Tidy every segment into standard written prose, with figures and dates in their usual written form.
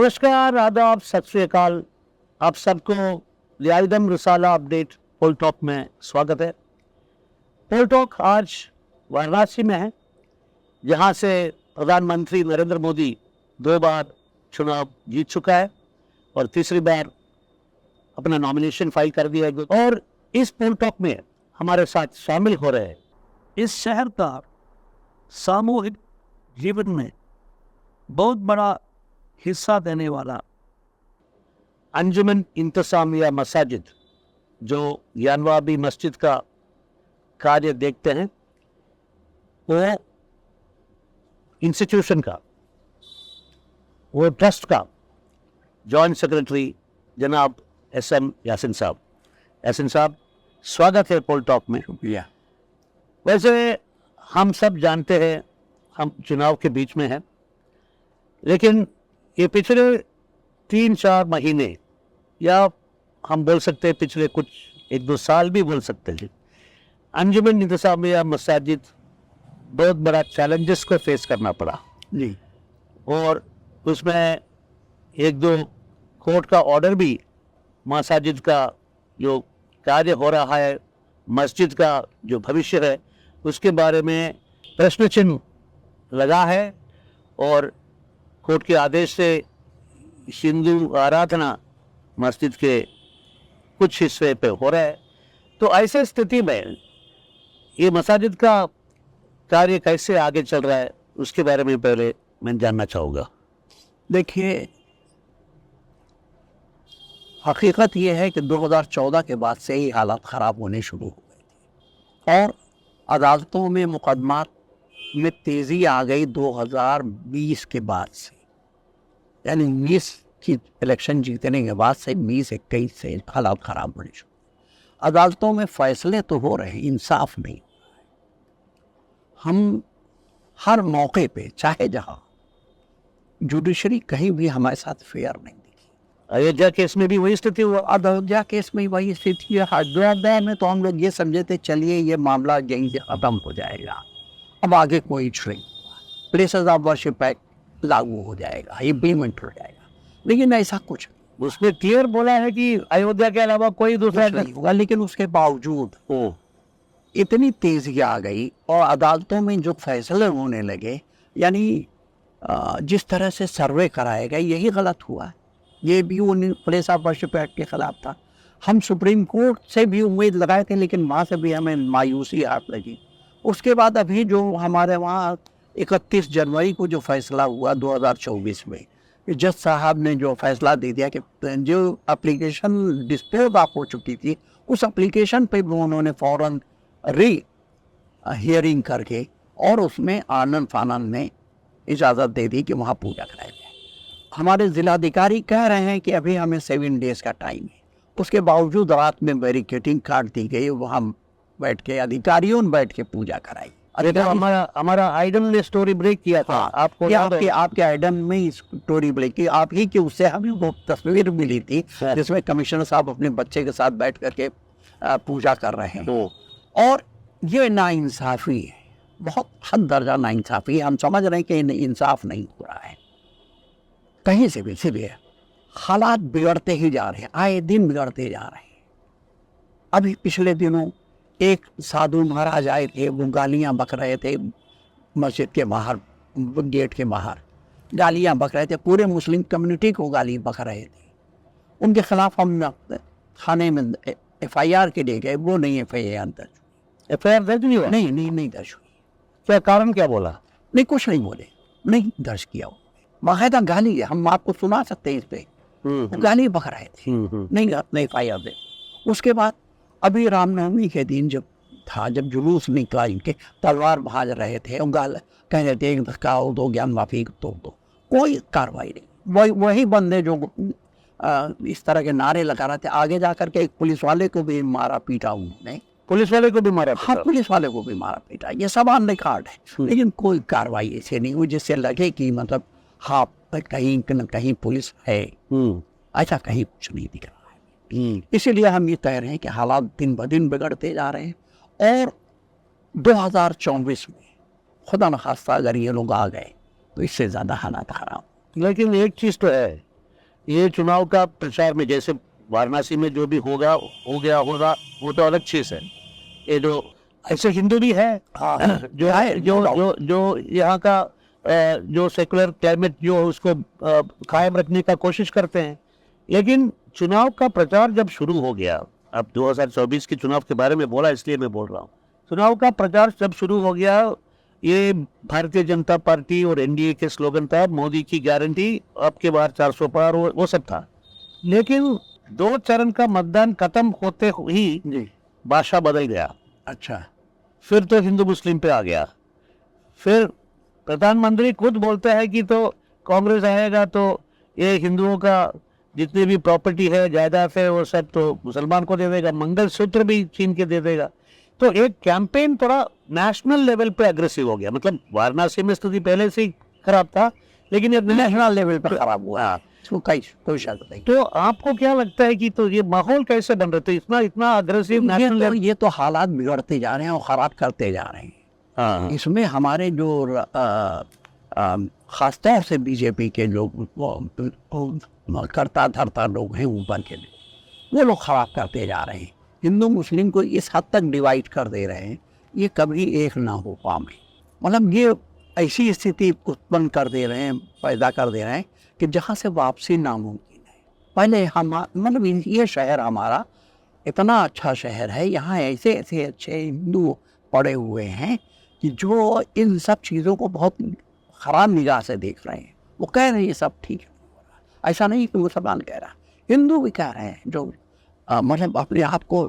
नमस्कार, आदाब, सत श्री अकाल। आप सबको लियादम रसाला अपडेट पोल टॉक में स्वागत है। पोल टॉक आज वाराणसी में है, जहां से प्रधानमंत्री नरेंद्र मोदी 2 बार चुनाव जीत चुका है और तीसरी बार अपना नॉमिनेशन फाइल कर दिया है। और इस पोल टॉक में हमारे साथ शामिल हो रहे हैं इस शहर का सामूहिक जीवन में बहुत बड़ा हिस्सा देने वाला अंजुमन इंतसामिया मसाजिद, जो यानवाबी मस्जिद का कार्य देखते हैं, वो इंस्टीट्यूशन का, वो ट्रस्ट का जॉइंट सेक्रेटरी जनाब SM यासिन साहब। यासिन साहब, स्वागत है पोल टॉक में। शुक्रिया। वैसे हम सब जानते हैं हम चुनाव के बीच में हैं, लेकिन ये पिछले 3-4 महीने, या हम बोल सकते हैं पिछले कुछ 1-2 साल भी बोल सकते हैं, अंजुमन इंतसामिया मसाजिद बहुत बड़ा चैलेंजेस को फेस करना पड़ा जी। और उसमें 1-2 कोर्ट का ऑर्डर भी मसाजिद का जो कार्य हो रहा है, मस्जिद का जो भविष्य है, उसके बारे में प्रश्न चिन्ह लगा है। और कोर्ट के आदेश से हिंदू आराधना मस्जिद के कुछ हिस्से पे हो रहा है। तो ऐसे स्थिति में ये मसाजिद का कार्य कैसे आगे चल रहा है, उसके बारे में पहले मैं जानना चाहूँगा। देखिए, हकीकत ये है कि 2014 के बाद से ही हालात ख़राब होने शुरू हो गए थे और अदालतों में मुकदमात में तेज़ी आ गई 2020 के बाद से, यानी 20 की इलेक्शन जीतने के बाद से 20-21 से हालात ख़राब होने शुरू। अदालतों में फ़ैसले तो हो रहे हैं, इंसाफ नहीं। हम हर मौके पे, चाहे जहाँ, जुडिशरी कहीं भी हमारे साथ फेयर नहीं दिखी। अयोध्या केस में भी वही स्थिति हुआ। अयोध्या केस में वही स्थिति है। अयोध्या में तो हम लोग ये समझे थे चलिए ये मामला यहीं से ख़त्म हो जाएगा, अब आगे कोई नहीं, प्लेसेस ऑफ वर्शिप एक्ट लागू हो जाएगा, इम्प्लीमेंट हो जाएगा, लेकिन ऐसा कुछ उसमें क्लियर बोला है कि अयोध्या के अलावा कोई दूसरा नहीं होगा। लेकिन उसके बावजूद इतनी तेजी आ गई और अदालतों में जो फैसले होने लगे, यानी जिस तरह से सर्वे कराया गया, यही गलत हुआ। ये भी उन प्लेस ऑफ वर्शिप एक्ट के खिलाफ था। हम सुप्रीम कोर्ट से भी उम्मीद लगाए थे, लेकिन वहाँ से भी हमें मायूसी हाथ लगी। उसके बाद अभी जो हमारे वहाँ 31 जनवरी को जो फैसला हुआ 2024 में, जज साहब ने जो फैसला दे दिया कि जो एप्लीकेशन डिस्पोज ऑफ हो चुकी थी, उस एप्लीकेशन पे भी उन्होंने फ़ौरन हियरिंग करके और उसमें आनन फानन में इजाज़त दे दी कि वहाँ पूजा कराई जाए। हमारे ज़िलाधिकारी कह रहे हैं कि अभी हमें 7 डेज़ का टाइम है। उसके बावजूद रात में बैरिकेडिंग काट दी गई, वहाँ बैठ के अधिकारियों ने बैठ के पूजा कराई। अरे तो हमारा आइडम ने स्टोरी ब्रेक किया था। हाँ, आपको आपके आइडम में स्टोरी ब्रेक की, आप ही की उससे हमें वो तस्वीर मिली थी जिसमें कमिश्नर साहब अपने बच्चे के साथ बैठ करके पूजा कर रहे हैं। और ये नाइंसाफ़ी है, बहुत हद दर्जा नाइंसाफ़ी है। हम समझ रहे हैं कि इंसाफ नहीं हो रहा है कहीं से भी। सिर्फ हालात बिगड़ते ही जा रहे हैं, आए दिन बिगड़ते जा रहे हैं। अभी पिछले दिनों एक साधु महाराज आए थे, वो गालियाँ बक रहे थे मस्जिद के बाहर, गेट के बाहर गालियाँ बक रहे थे, पूरे मुस्लिम कम्युनिटी को गाली बक रहे थे। उनके खिलाफ हम थाने में FIR के लिए गए, वो नहीं FIR दर्ज नहीं हुआ। नहीं दर्ज हुई। क्या कारण, क्या बोला? नहीं, कुछ नहीं बोले, नहीं दर्ज किया। बाकायदा गाली हम आपको सुना सकते हैं इस पे, गाली बक रहे थे, नहीं FIR दे। उसके बाद अभी रामनवमी के दिन जब जुलूस निकला, इनके तलवार भाज रहे थे और कह रहे थे एक धक्का दो, ज्ञान माफी तोड़ दो, कोई कार्रवाई नहीं। वही बंदे जो इस तरह के नारे लगा रहे थे, आगे जाकर के एक पुलिस वाले को भी मारा पीटा उन्होंने। पुलिस वाले को भी मारा? हाँ, पुलिस वाले को भी मारा पीटा। ये सब ऑन रिकॉर्ड है, लेकिन कोई कार्रवाई ऐसे नहीं हुई जिससे लगे कि मतलब हाँ कहीं न कहीं पुलिस है। ऐसा कहीं कुछ नहीं दिख रहा है। इसीलिए हम ये कह रहे हैं कि हालात दिन ब दिन बिगड़ते जा रहे हैं और 2024 में खुदा न खास्ता अगर ये लोग आ गए तो इससे ज़्यादा हालात खराब। लेकिन एक चीज़ तो है ये चुनाव का प्रचार में जैसे वाराणसी में जो भी होगा हो गया होगा वो तो अलग चीज है। ये जो ऐसे हिंदू भी है जो है जो यहाँ का जो सेकुलर क्लाइमेट जो उसको कायम रखने का कोशिश करते हैं। लेकिन चुनाव का प्रचार जब शुरू हो गया, अब 2024 के चुनाव के बारे में बोला इसलिए मैं बोल रहा हूँ, चुनाव का प्रचार जब शुरू हो गया, ये भारतीय जनता पार्टी और एनडीए के स्लोगन था, मोदी की गारंटी, अब के बार 400 पार, वो सब था। लेकिन 2 चरण का मतदान खत्म होते ही जी, भाषा बदल गया। अच्छा, फिर तो हिंदू मुस्लिम पे आ गया। फिर प्रधानमंत्री खुद बोलते हैं कि तो कांग्रेस आएगा तो ये हिंदुओं का जितनी भी प्रॉपर्टी है, जायदाद है, वो सब तो मुसलमान को दे देगा, मंगलसूत्र भी छीन के दे देगा। तो एक कैंपेन थोड़ा नेशनल लेवल पे अग्रेसिव हो गया। मतलब वाराणसी में स्थिति पहले से ही खराब था, लेकिन ये नेशनल लेवल पर खराब हुआ। हाँ। इसको कोई शायद नहीं। तो आपको क्या लगता है कि तो ये माहौल कैसे बन रहे थे, इतना अग्रेसिव नेशनल लेवल? ये तो हालात बिगड़ते जा रहे हैं और खराब करते जा रहे हैं। हाँ, इसमें हमारे जो खासतौर से बीजेपी के लोग, करता धरता लोग हैं ऊपर के लिए, वो लोग खराब करते जा रहे हैं। हिंदू मुस्लिम को इस हद तक डिवाइड कर दे रहे हैं, ये कभी एक ना हो पाए। मतलब ये ऐसी स्थिति उत्पन्न कर दे रहे हैं, पैदा कर दे रहे हैं कि जहाँ से वापसी नामुमकिन है। पहले हम मतलब ये शहर हमारा इतना अच्छा शहर है, यहाँ ऐसे ऐसे अच्छे हिंदू पड़े हुए हैं कि जो इन सब चीज़ों को बहुत ख़राब निगाह से देख रहे हैं। वो कह रहे हैं ये सब ठीक है, ऐसा नहीं कि मुसलमान कह रहा, हिंदू भी कह रहे हैं जो मतलब अपने आप को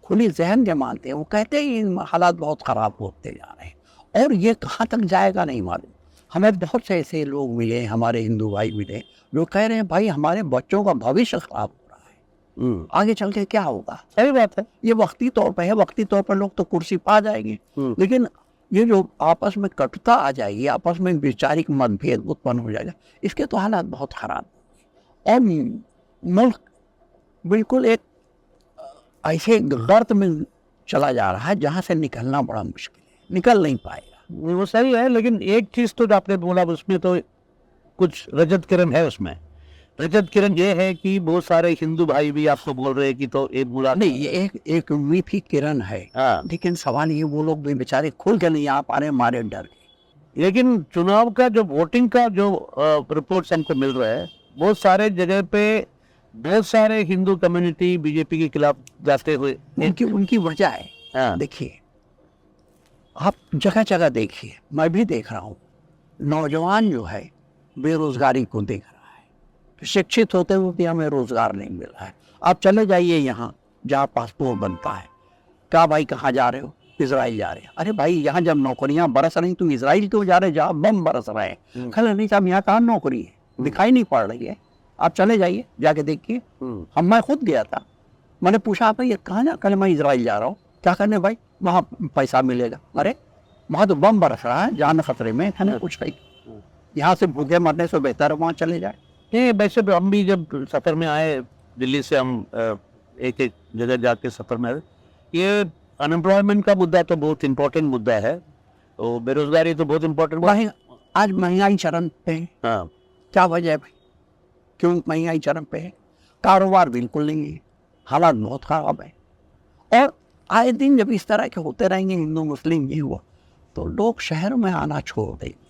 खुली जहन के मानते हैं। वो कहते हैं इन हालात बहुत ख़राब होते जा रहे हैं और ये कहाँ तक जाएगा नहीं मालूम। हमें बहुत से ऐसे लोग मिले, हमारे हिंदू भाई मिले, जो कह रहे हैं भाई हमारे बच्चों का भविष्य खराब हो रहा है, आगे चल के क्या होगा। सही बात है। ये वक्ती तौर पर है, वक्ती तौर पर लोग तो कुर्सी पा जाएंगे, लेकिन ये जो आपस में कटुता आ जाएगी, आपस में वैचारिक मतभेद उत्पन्न हो जाएगा, इसके तो हालात बहुत खराब और मुल्क बिल्कुल एक ऐसे गर्त में चला जा रहा है जहाँ से निकलना बड़ा मुश्किल है, निकल नहीं पाएगा। वो सही है, लेकिन एक चीज तो जो आपने बोला उसमें तो कुछ रजत किरण है। उसमें रजत किरण ये है कि बहुत सारे हिंदू भाई भी आपको बोल रहे हैं कि तो एक बुरा नहीं, ये एक मीठी किरण है। हाँ। लेकिन सवाल ये, वो लोग भी बेचारे खुल के नहीं आ पा रहे, हमारे डर के। लेकिन चुनाव का जो वोटिंग का जो रिपोर्ट्स हमको मिल रहा है, बहुत सारे जगह पे बहुत सारे हिंदू कम्युनिटी बीजेपी के खिलाफ जाते हुए उनकी वजह है। हाँ। देखिए, आप जगह जगह देखिए, मैं भी देख रहा हूँ, नौजवान जो है बेरोजगारी को देख रहा है। शिक्षित होते हुए भी हमें रोजगार नहीं मिल रहा है। आप चले जाइए यहाँ जहाँ पासपोर्ट बनता है, क्या भाई कहाँ जा रहे हो? इजराइल जा रहे हैं। अरे भाई यहाँ जब नौकरियाँ बरस रही, तुम इजराइल क्यों जा रहे? जहाँ बम बरस रहे हैं। खैर नहीं साहब, यहाँ कहाँ नौकरी है, दिखाई नहीं पड़ रही है। आप चले जाइए, जाके देखिए। मैं खुद गया था, मैंने पूछा भाई ये कहाँ जा? कल मैं इजराइल जा रहा हूँ। क्या करने भाई? वहाँ पैसा मिलेगा। अरे वहाँ तो बम बरस रहा है, जान खतरे में है ना, कुछ नहीं। यहाँ से भूखे मरने से बेहतर है वहाँ चले जाए। नहीं, वैसे भी हम भी जब सफ़र में आए दिल्ली से, हम एक एक जगह जाके सफ़र में आए, ये अनएम्प्लॉयमेंट का मुद्दा तो बहुत इम्पोर्टेंट मुद्दा है, तो बेरोजगारी तो बहुत इम्पोर्टेंट। आज महंगाई चरम पे है। हाँ। क्या वजह है भाई, क्यों महंगाई चरम पे है? कारोबार बिल्कुल नहीं है, हालात बहुत ख़राब है। और आए दिन जब इस तरह के होते रहेंगे, हिंदू मुस्लिम ये हुआ, तो लोग शहर में आना छोड़ देंगे।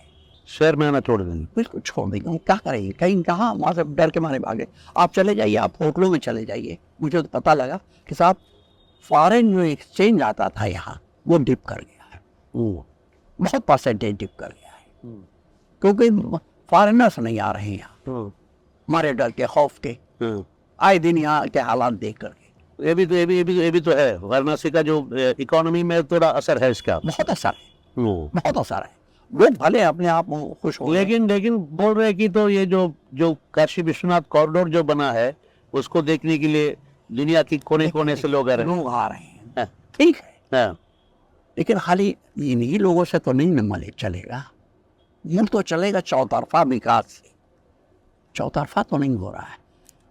शहर में आना छोड़ देंगे, बिल्कुल छोड़ देंगे। हम क्या करेंगे? कहीं कहाँ, वहाँ से डर के मारे भागे। आप चले जाइए, आप होटलों में चले जाइए। मुझे तो पता लगा कि साहब फॉरेन जो एक्सचेंज आता था यहाँ, वो डिप कर गया है, बहुत परसेंटेज डिप कर गया है, क्योंकि फॉरेनर्स नहीं आ रहे हैं यहाँ, हमारे डर के खौफ के। आए दिन यहाँ के हालात देख करके। ये भी तो है, वाराणसी का जो इकोनॉमी में थोड़ा असर है इसका। बहुत असर है, बहुत असर है। लोग भले अपने आप खुश हो, लेकिन बोल रहे हैं कि तो ये जो काशी विश्वनाथ कॉरिडोर जो बना है, उसको देखने के लिए दुनिया की कोने कोने से लोग आ रहे हैं। ठीक है, हाँ। लेकिन खाली इन्हीं लोगों से तो नहीं मिले चलेगा। मुल्क तो चलेगा चौतरफा विकास से, चौतरफा तो नहीं हो रहा है।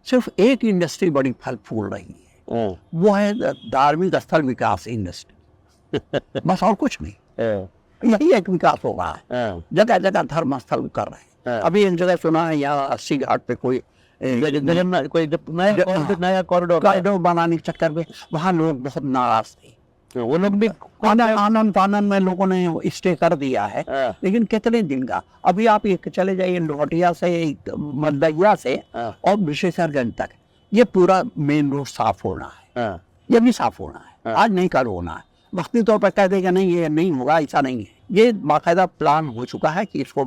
सिर्फ एक इंडस्ट्री बड़ी फल फूल रही है, वो है धार्मिक स्थल विकास इंडस्ट्री। बस और कुछ नहीं, यही एक विकास हो रहा है। जगह जगह धर्म स्थल कर रहे हैं। हाँ। अभी एक जगह सुना है यहाँ 80 घाट पे कोई जगन्नाथ कोई नया कॉरिडोर कॉरिडोर बनाने के चक्कर में वहाँ लोग बहुत नाराज थे। वो लोग भी आनंद फानंद में लोगों ने स्टे कर दिया है, हाँ। लेकिन कितने दिन का। अभी आप ये चले जाइए लोहटिया से मदैया से हाँ। और विशेषरगंज तक, ये पूरा मेन रोड साफ होना है, हाँ। ये भी साफ होना है, हाँ। आज नहीं कल होना है। वक्ती तौर पर कह देगा नहीं ये नहीं होगा, ऐसा नहीं है, ये बाकायदा प्लान हो चुका है कि इसको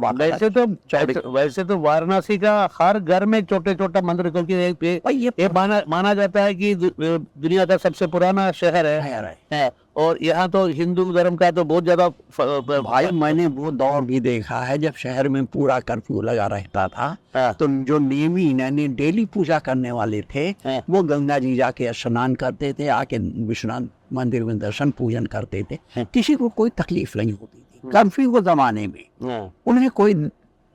वैसे तो वाराणसी का हर घर में छोटे छोटा मंदिर, क्योंकि ये माना जाता है कि दुनिया का सबसे पुराना शहर है। और यहाँ तो हिंदू धर्म का तो बहुत ज्यादा भाई मैंने वो दौर भी देखा है जब शहर में पूरा कर्फ्यू लगा रहता था। हाँ। तो जो नियमी यानी डेली पूजा करने वाले थे हाँ। वो गंगा जी जाके स्नान करते थे, आके विश्वनाथ मंदिर में दर्शन पूजन करते थे, किसी को कोई तकलीफ नहीं होती थी। कर्फ्यू के जमाने में उन्हें कोई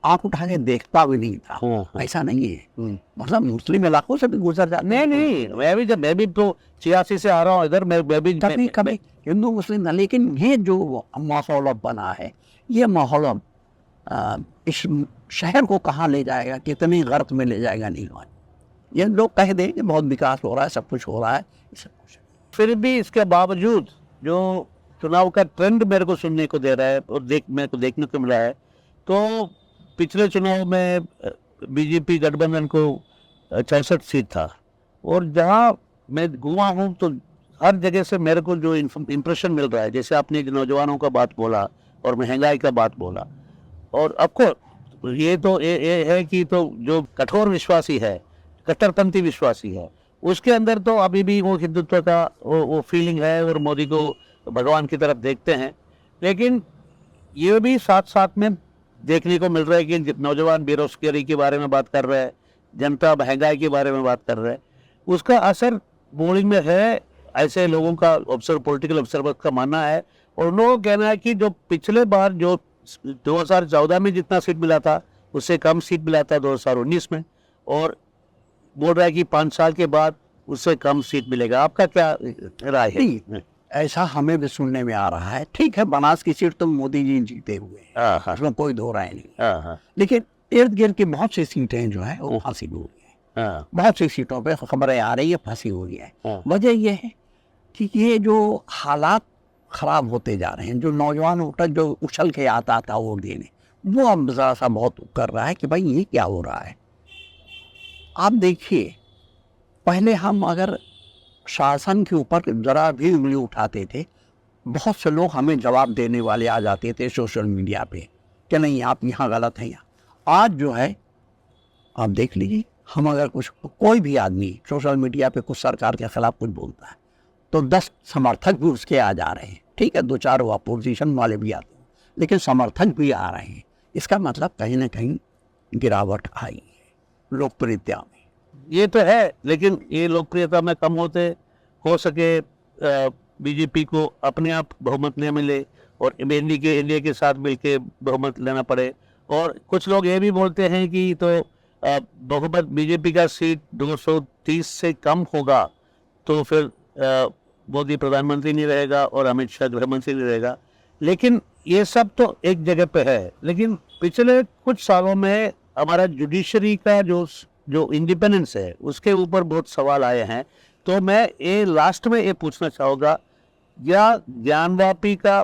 आंख उठा के देखता भी नहीं था। ऐसा नहीं है, मतलब मुस्लिम इलाकों से भी गुजर जाते। नहीं मैं भी तो 86 से आ रहा हूँ इधर, मैं भी कभी हिंदू मुस्लिम, लेकिन ये जो माहौल अब बना है, ये माहौल अब इस शहर को कहाँ ले जाएगा, कितनी गर्त में ले जाएगा नहीं मालूम। ये लोग कह दें कि बहुत विकास हो रहा है, सब कुछ हो रहा है, सब कुछ। फिर भी इसके बावजूद जो चुनाव का ट्रेंड मेरे को सुनने को दे रहा है और मेरे को देखने को मिला है, तो पिछले चुनाव में बीजेपी गठबंधन को 64 सीट था, और जहाँ मैं घुमा हूँ तो हर जगह से मेरे को जो इम्प्रेशन मिल रहा है, जैसे आपने नौजवानों का बात बोला और महंगाई का बात बोला, और आपको ये तो ये है कि तो जो कठोर विश्वासी है, कट्टरपंथी विश्वासी है, उसके अंदर तो अभी भी वो हिंदुत्व का वो फीलिंग है और मोदी को भगवान की तरफ देखते हैं। लेकिन ये भी साथ साथ में देखने को मिल रहा है कि नौजवान बेरोजगारी के बारे में बात कर रहे हैं, जनता महंगाई के बारे में बात कर रहे हैं, उसका असर पोलिंग में है, ऐसे लोगों का पॉलिटिकल ऑब्जर्वर का मानना है। और उन लोगों का कहना है कि जो पिछले बार जो 2014 में जितना सीट मिला था उससे कम सीट मिला था 2019 में, और बोल रहा है कि 5 साल के बाद उससे कम सीट मिलेगा। आपका क्या राय है? ऐसा हमें भी सुनने में आ रहा है। ठीक है, बनास की सीट तो मोदी जी जीते हुए हैं, उसमें कोई दो राय नहीं, लेकिन इर्द गिर्द की बहुत सी सीटें जो है वो फांसी हुई है। बहुत सी सीटों पे खबरें आ रही है फांसी हुई है। वजह यह है कि ये जो हालात खराब होते जा रहे हैं, जो नौजवान वोटर जो उछल के आता था वोट देने, वो अब जरा सा बहुत कर रहा है कि भाई ये क्या हो रहा है। आप देखिए, पहले हम अगर शासन के ऊपर जरा भी उंगली उठाते थे, बहुत से लोग हमें जवाब देने वाले आ जाते थे सोशल मीडिया पे कि नहीं आप यहाँ गलत हैं। आज जो है आप देख लीजिए, हम अगर कोई भी आदमी सोशल मीडिया पे कुछ सरकार के खिलाफ कुछ बोलता है तो 10 समर्थक भी उसके आ जा रहे हैं। ठीक है, 2-4 अपोजिशन वाले भी आते हैं, लेकिन समर्थक भी आ रहे हैं। इसका मतलब कहीं ना कहीं गिरावट आई है लोकप्रियता में। ये तो है, लेकिन ये लोकप्रियता में कम हो सके बीजेपी को अपने आप बहुमत न मिले और एनडीए के साथ मिलके बहुमत लेना पड़े। और कुछ लोग ये भी बोलते हैं कि तो बहुमत बीजेपी का सीट 230 से कम होगा तो फिर मोदी प्रधानमंत्री नहीं रहेगा और अमित शाह गृह मंत्री नहीं रहेगा। लेकिन ये सब तो एक जगह पे है, लेकिन पिछले कुछ सालों में हमारा जुडिशरी का जो इंडिपेंडेंस है उसके ऊपर बहुत सवाल आए हैं। तो मैं ये लास्ट में ये पूछना चाहूँगा, क्या ज्ञानवापी का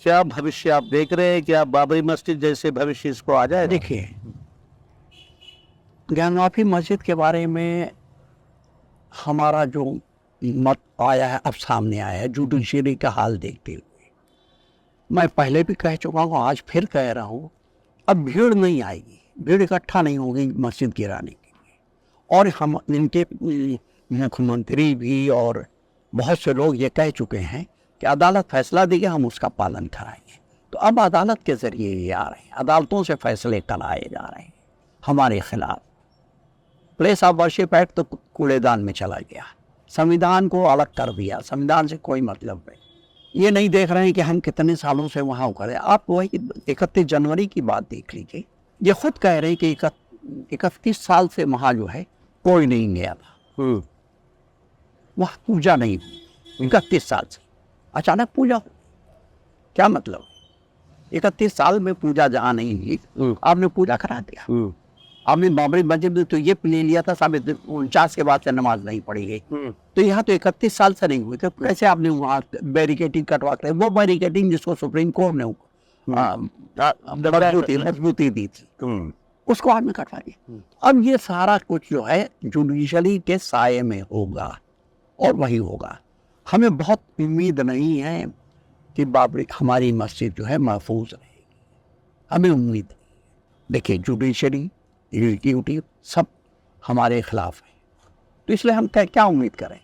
क्या भविष्य आप देख रहे हैं? क्या बाबरी मस्जिद जैसे भविष्य इसको आ जाए? देखिए, ज्ञानवापी मस्जिद के बारे में हमारा जो मत आया है, अब सामने आया है जुडिशरी का हाल देखते हुए। मैं पहले भी कह चुका हूँ, आज फिर कह रहा हूँ, अब भीड़ नहीं आएगी, भीड़ इकट्ठा नहीं होगी मस्जिद गिराने के लिए। और हम इनके मुख्यमंत्री भी और बहुत से लोग ये कह चुके हैं कि अदालत फैसला देगी, हम उसका पालन कराएंगे। तो अब अदालत के ज़रिए ये आ रहे हैं, अदालतों से फैसले कराए जा रहे हैं हमारे खिलाफ। प्लेस ऑफ वर्शिप एक्ट तो कूड़ेदान में चला गया, संविधान को अलग कर दिया, संविधान से कोई मतलब नहीं। ये नहीं देख रहे हैं कि हम कितने सालों से वहाँ उकरे। आप वही 31 जनवरी की बात देख लीजिए, ये खुद कह रहे हैं कि 31 साल से वहाँ जो है कोई नहीं गया था, वहाँ पूजा नहीं हुई 31 साल से, अचानक पूजा हो, क्या मतलब? 31 साल में पूजा जहाँ नहीं हुई, आपने पूजा करा दिया। आपने बाबरी मस्जिद में तो ये ले लिया था साबित 49 के बाद से नमाज नहीं पढ़ी गई, तो यहाँ तो 31 साल से नहीं हुई, तो कैसे आपने वहाँ बैरिकेडिंग कटवा कर, वो बैरिकेडिंग जिसको सुप्रीम कोर्ट ने मजबूती दी थी, उसको आपने कटवा दिया। अब ये सारा कुछ जो है जुडिशरी के साये में होगा और वही होगा। हमें बहुत उम्मीद नहीं है कि बाबरी हमारी मस्जिद जो है महफूज रहेगी, हमें उम्मीद नहीं। देखिए जुडिशरी एग्जीक्यूटिव सब हमारे खिलाफ है, तो इसलिए हम क्या उम्मीद करें।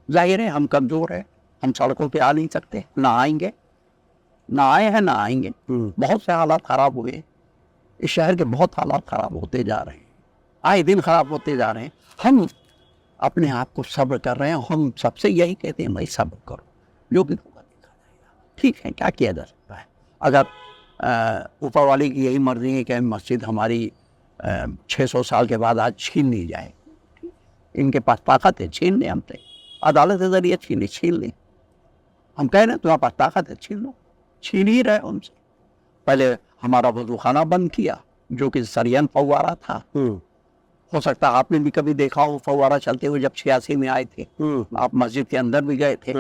जाहिर है हम कमज़ोर हैं, हम सड़कों पे आ नहीं सकते, ना आएंगे, ना आए हैं ना आएंगे। बहुत से हालात ख़राब हुए, इस शहर के बहुत हालात ख़राब होते जा रहे हैं, आए दिन ख़राब होते जा रहे हैं। हम अपने आप को सब्र कर रहे हैं, हम सबसे यही कहते हैं भाई सब्र करो, जो भी होगा देखा जाएगा। ठीक है, क्या किया जा सकता है। अगर ऊपर वाले की यही मर्जी है कि मस्जिद हमारी 600 साल के बाद आज छीन ली जाए, इनके पास ताकत है, छीन लें हमसे, अदालत के जरिए छीन लें। हम कह रहे हैं तुम्हारे पास ताकत है, छीन लो, छीन ही रहे हमसे। पहले हमारा वज़ूखाना बंद किया जो कि सरियन फव्वारा था, हो सकता है आपने भी कभी देखा हो फव्वारा चलते हुए, जब 86 में आए थे आप मस्जिद के अंदर भी गए थे,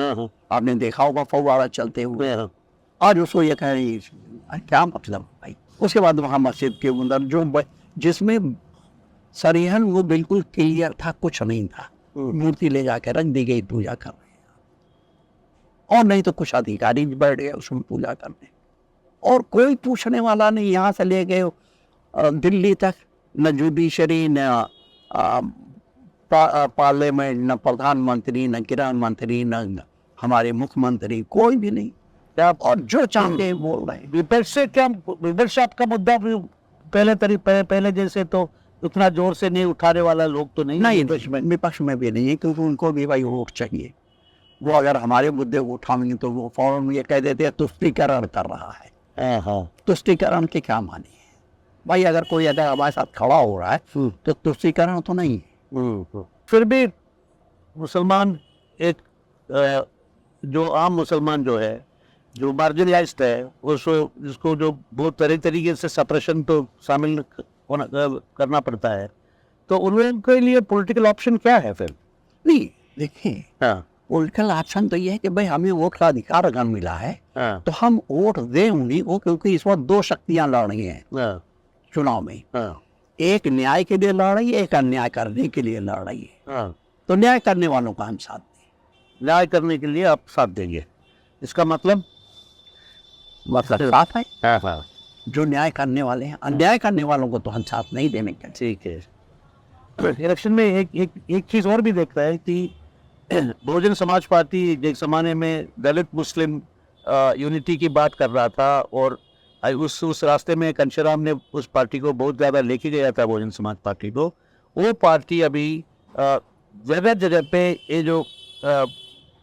आपने देखा होगा फव्वारा चलते हुए। आज उसको ये कह रही क्या मतलब भाई। उसके बाद वहाँ मस्जिद के अंदर जो जिसमें सरियन वो बिल्कुल क्लियर था, कुछ नहीं था, मूर्ति ले जाकर रख दी गई, पूजा कर रहे हैं। और नहीं तो कुछ अधिकारी बैठ गए उसमें पूजा करने, और कोई पूछने वाला नहीं। यहाँ से ले गए दिल्ली तक, न जुडिशरी, न पार्लियामेंट, न प्रधानमंत्री, न गृह मंत्री, न हमारे मुख्यमंत्री, कोई भी नहीं। और जो चाहते हैं बोल रहे हैं। विपक्ष से क्या, विपक्ष आपका मुद्दा पहले जैसे तो उतना जोर से नहीं उठाने वाला लोग तो नहीं विपक्ष में भी नहीं है, क्योंकि उनको भी भाई वोट चाहिए। वो अगर हमारे मुद्दे को उठाएंगे तो वो फौरन ये कह देते हैं तुष्टीकरण कर रहा है। तुष्टीकरण के क्या माने भाई। अगर कोई अगर हमारे साथ खड़ा हो रहा है तो तुष्टीकरण तो नहीं है। फिर भी मुसलमान एक जो आम मुसलमान जो है, जो मार्जिनलाइज्ड है, उसको जिसको जो बहुत तरीके से सप्रेशन तो शामिल करना पड़ता है, तो उनके लिए पॉलिटिकल ऑप्शन क्या है फिर? नहीं देखिए, पॉलिटिकल ऑप्शन तो ये है कि भाई हमें वोट का अधिकार अगर मिला है तो हम वोट दें उन्हीं को, क्योंकि इस वक्त दो शक्तियां लड़ रही हैं चुनाव में। एक न्याय के लिए लड़ रही है, एक अन्याय करने के लिए लड़ रही है। तो न्याय करने वालों का हम साथ दें। न्याय करने के लिए आप साथ देंगे, इसका मतलब साथ है। जो न्याय करने वाले हैं, अन्याय करने वालों को तो हम साथ नहीं देने का। ठीक है। इलेक्शन में एक चीज़ और भी देखता है कि बहुजन समाज पार्टी एक ज़माने में दलित मुस्लिम यूनिटी की बात कर रहा था, और उस रास्ते में कंशराम ने उस पार्टी को बहुत ज़्यादा लेके गया था, बहुजन समाज पार्टी को। वो पार्टी अभी जगह जगह पे ये जो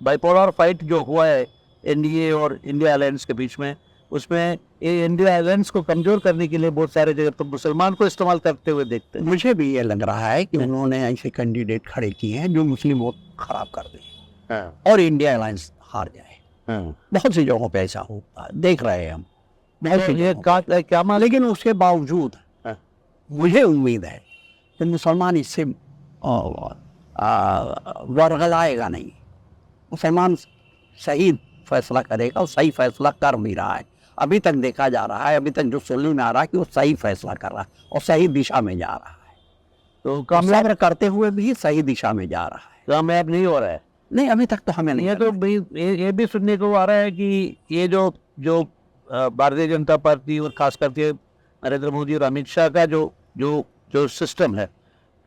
बाइपोलर फाइट जो हुआ है एनडीए और इंडिया अलायंस के बीच में, उसमें ये इंडिया अलायंस को कमज़ोर करने के लिए बहुत सारे जगह तो मुसलमान को इस्तेमाल करते हुए देखते हैं। मुझे भी ये लग रहा है कि उन्होंने ऐसे कैंडिडेट खड़े किए हैं जो मुस्लिम वोट खराब कर दें और इंडिया अलायंस हार जाए। बहुत सी जगहों पे ऐसा होता है, देख रहे हैं हम। क्या मान, लेकिन उसके बावजूद मुझे उम्मीद है कि मुसलमान इससे वर्गलाएगा नहीं। मुसलमान सही फैसला करेगा, और सही फैसला कर भी रहा है। अभी तक देखा जा रहा है, अभी तक जो सुनने में आ रहा है कि वो सही फैसला कर रहा है और सही दिशा में जा रहा है। तो कामयाब करते हुए भी सही दिशा में जा रहा है। कामयाब नहीं हो रहा है। नहीं, अभी तक तो हमें नहीं। ये भी सुनने को आ रहा है कि ये जो भारतीय जनता पार्टी और खास करके नरेंद्र मोदी और अमित शाह का जो सिस्टम है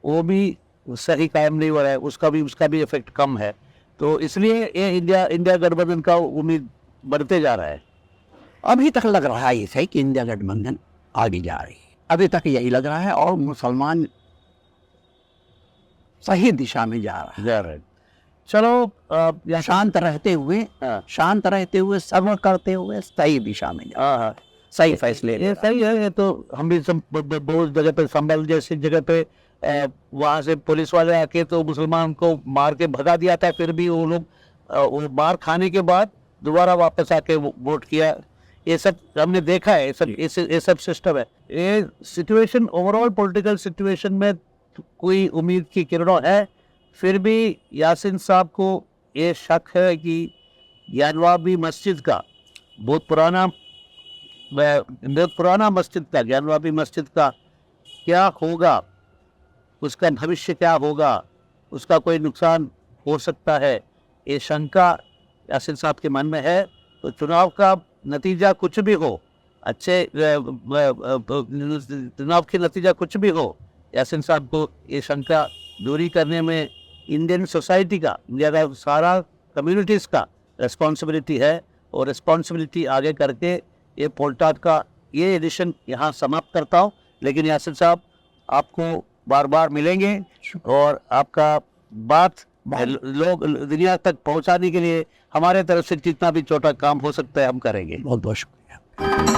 वो भी सही कायम नहीं हो रहा है, उसका भी इफेक्ट कम है। तो इसलिए ये इंडिया गठबंधन का उम्मीद बढ़ते जा रहा है। अभी तक लग रहा है इसे कि इंडिया गठबंधन आगे जा रही है, अभी तक यही लग रहा है, और मुसलमान सही दिशा में जा रहा है। चलो शांत रहते हुए सब्र करते हुए सही दिशा में जा रहा है, सही फैसले। ये सही है। ये तो हम भी बहुत जगह पे, संभल जैसी जगह पे वहाँ से पुलिस वाले आके तो मुसलमान को मार के भगा दिया था, फिर भी वो लोग वो मार खाने के बाद दोबारा वापस आके वोट किया। ये सब हमने देखा है, ये सब सिस्टम है। ये सिचुएशन, ओवरऑल पॉलिटिकल सिचुएशन में कोई उम्मीद की किरणों है। फिर भी यासीन साहब को ये शक है कि ज्ञानवापी मस्जिद का बहुत पुराना मस्जिद था, ज्ञानवापी मस्जिद का क्या होगा, उसका भविष्य क्या होगा, उसका कोई नुकसान हो सकता है, ये शंका यासीन साहब के मन में है। तो चुनाव का नतीजा कुछ भी हो, चुनाव के नतीजा कुछ भी हो, यासीन साहब को ये शंका दूरी करने में इंडियन सोसाइटी का, इंडिया का सारा कम्युनिटीज़ का रिस्पॉन्सिबिलिटी है। और रिस्पॉन्सिबिलिटी आगे करके ये पोलटॉक का ये एडिशन यहाँ समाप्त करता हूँ। लेकिन यासीन साहब, आपको बार बार मिलेंगे और आपका बात लोग दुनिया तक पहुँचाने के लिए हमारे तरफ से जितना भी छोटा काम हो सकता है हम करेंगे। बहुत बहुत शुक्रिया।